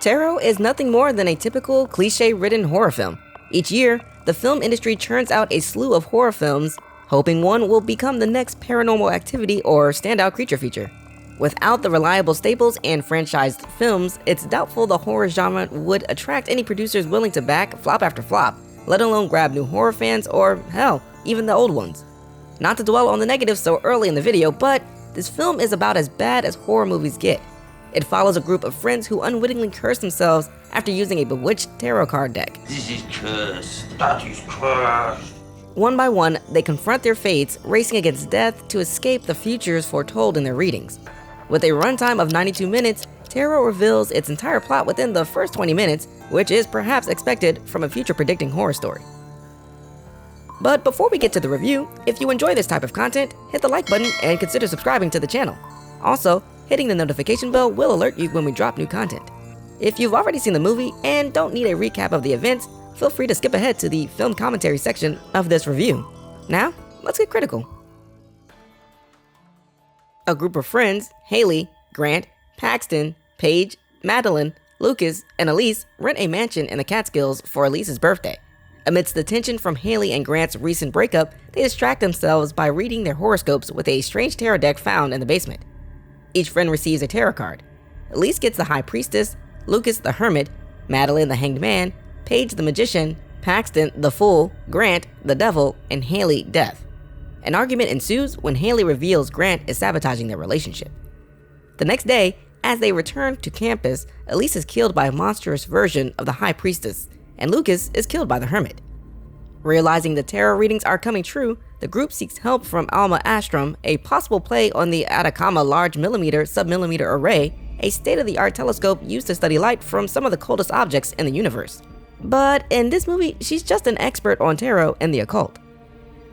Tarot is nothing more than a typical cliche-ridden horror film. Each year, the film industry churns out a slew of horror films, hoping one will become the next Paranormal Activity or standout creature feature. Without the reliable staples and franchised films, it's doubtful the horror genre would attract any producers willing to back flop after flop, let alone grab new horror fans or, hell, even the old ones. Not to dwell on the negatives so early in the video, but this film is about as bad as horror movies get. It follows a group of friends who unwittingly curse themselves after using a bewitched tarot card deck. This is cursed. That is cursed. One by one, they confront their fates, racing against death to escape the futures foretold in their readings. With a runtime of 92 minutes, Tarot reveals its entire plot within the first 20 minutes, which is perhaps expected from a future-predicting horror story. But before we get to the review, if you enjoy this type of content, hit the like button and consider subscribing to the channel. Also, hitting the notification bell will alert you when we drop new content. If you've already seen the movie and don't need a recap of the events, feel free to skip ahead to the film commentary section of this review. Now, let's get critical. A group of friends, Haley, Grant, Paxton, Paige, Madeline, Lucas, and Elise rent a mansion in the Catskills for Elise's birthday. Amidst the tension from Haley and Grant's recent breakup, they distract themselves by reading their horoscopes with a strange tarot deck found in the basement. Each friend receives a tarot card. Elise gets the High Priestess, Lucas the Hermit, Madeline the Hanged Man, Paige the Magician, Paxton the Fool, Grant the Devil, and Haley Death. An argument ensues when Haley reveals Grant is sabotaging their relationship. The next day, as they return to campus, Elise is killed by a monstrous version of the High Priestess, and Lucas is killed by the Hermit. Realizing the tarot readings are coming true, the group seeks help from Alma Astrom, a possible play on the Atacama Large Millimeter Submillimeter Array, a state-of-the-art telescope used to study light from some of the coldest objects in the universe. But in this movie, she's just an expert on tarot and the occult.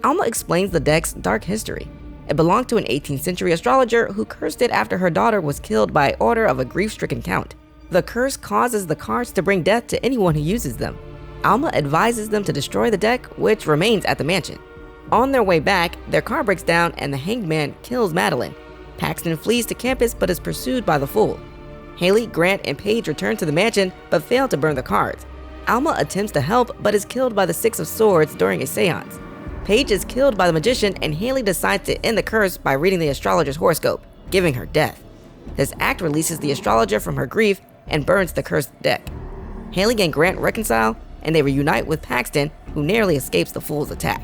Alma explains the deck's dark history. It belonged to an 18th century astrologer who cursed it after her daughter was killed by order of a grief-stricken count. The curse causes the cards to bring death to anyone who uses them. Alma advises them to destroy the deck, which remains at the mansion. On their way back, their car breaks down and the Hanged Man kills Madeline. Paxton flees to campus but is pursued by the Fool. Haley, Grant, and Paige return to the mansion but fail to burn the cards. Alma attempts to help but is killed by the Six of Swords during a seance. Paige is killed by the Magician and Haley decides to end the curse by reading the astrologer's horoscope, giving her death. This act releases the astrologer from her grief and burns the cursed deck. Haley and Grant reconcile and they reunite with Paxton, who narrowly escapes the Fool's attack.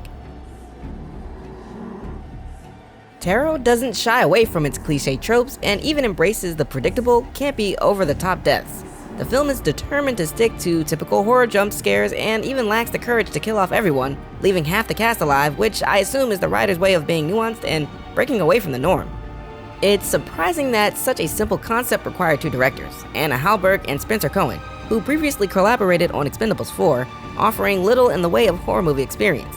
Tarot doesn't shy away from its cliche tropes and even embraces the predictable, campy, over-the-top deaths. The film is determined to stick to typical horror jump scares and even lacks the courage to kill off everyone, leaving half the cast alive, which I assume is the writer's way of being nuanced and breaking away from the norm. It's surprising that such a simple concept required two directors, Anna Hallberg and Spencer Cohen, who previously collaborated on Expendables 4, offering little in the way of horror movie experience.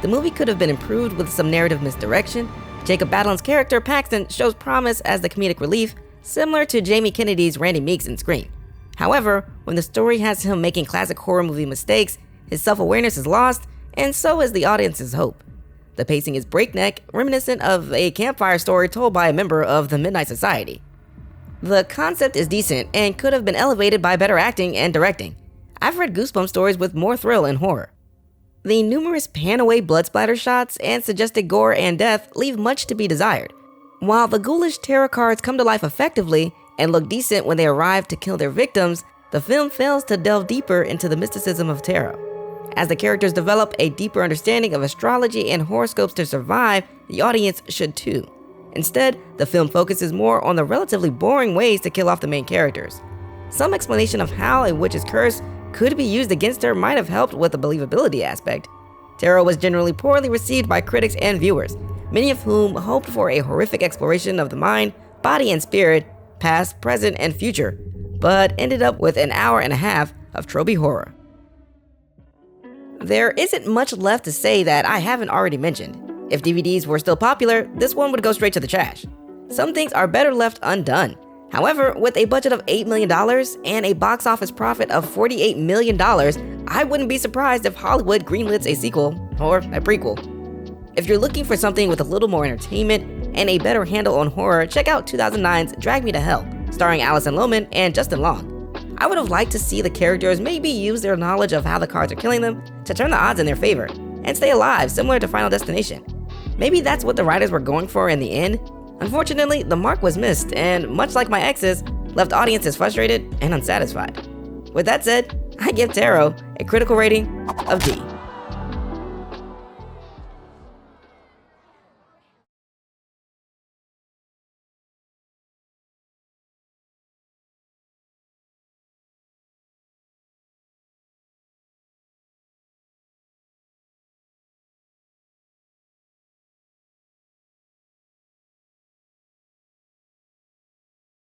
The movie could have been improved with some narrative misdirection. Jacob Batalon's character, Paxton, shows promise as the comedic relief, similar to Jamie Kennedy's Randy Meeks in Scream. However, when the story has him making classic horror movie mistakes, his self-awareness is lost, and so is the audience's hope. The pacing is breakneck, reminiscent of a campfire story told by a member of the Midnight Society. The concept is decent and could have been elevated by better acting and directing. I've read Goosebumps stories with more thrill and horror. The numerous pan-away blood splatter shots and suggested gore and death leave much to be desired. While the ghoulish tarot cards come to life effectively and look decent when they arrive to kill their victims, the film fails to delve deeper into the mysticism of tarot. As the characters develop a deeper understanding of astrology and horoscopes to survive, the audience should too. Instead, the film focuses more on the relatively boring ways to kill off the main characters. Some explanation of how a witch's curse could be used against her might have helped with the believability aspect. Tarot was generally poorly received by critics and viewers, many of whom hoped for a horrific exploration of the mind, body, and spirit, past, present, and future, but ended up with an hour and a half of tropey horror. There isn't much left to say that I haven't already mentioned. If DVDs were still popular, this one would go straight to the trash. Some things are better left undone. However, with a budget of $8 million and a box office profit of $48 million, I wouldn't be surprised if Hollywood greenlits a sequel or a prequel. If you're looking for something with a little more entertainment and a better handle on horror, check out 2009's Drag Me to Hell, starring Alison Lohman and Justin Long. I would have liked to see the characters maybe use their knowledge of how the cards are killing them to turn the odds in their favor and stay alive, similar to Final Destination. Maybe that's what the writers were going for in the end. Unfortunately, the mark was missed, and much like my exes, left audiences frustrated and unsatisfied. With that said, I give Tarot a critical rating of D.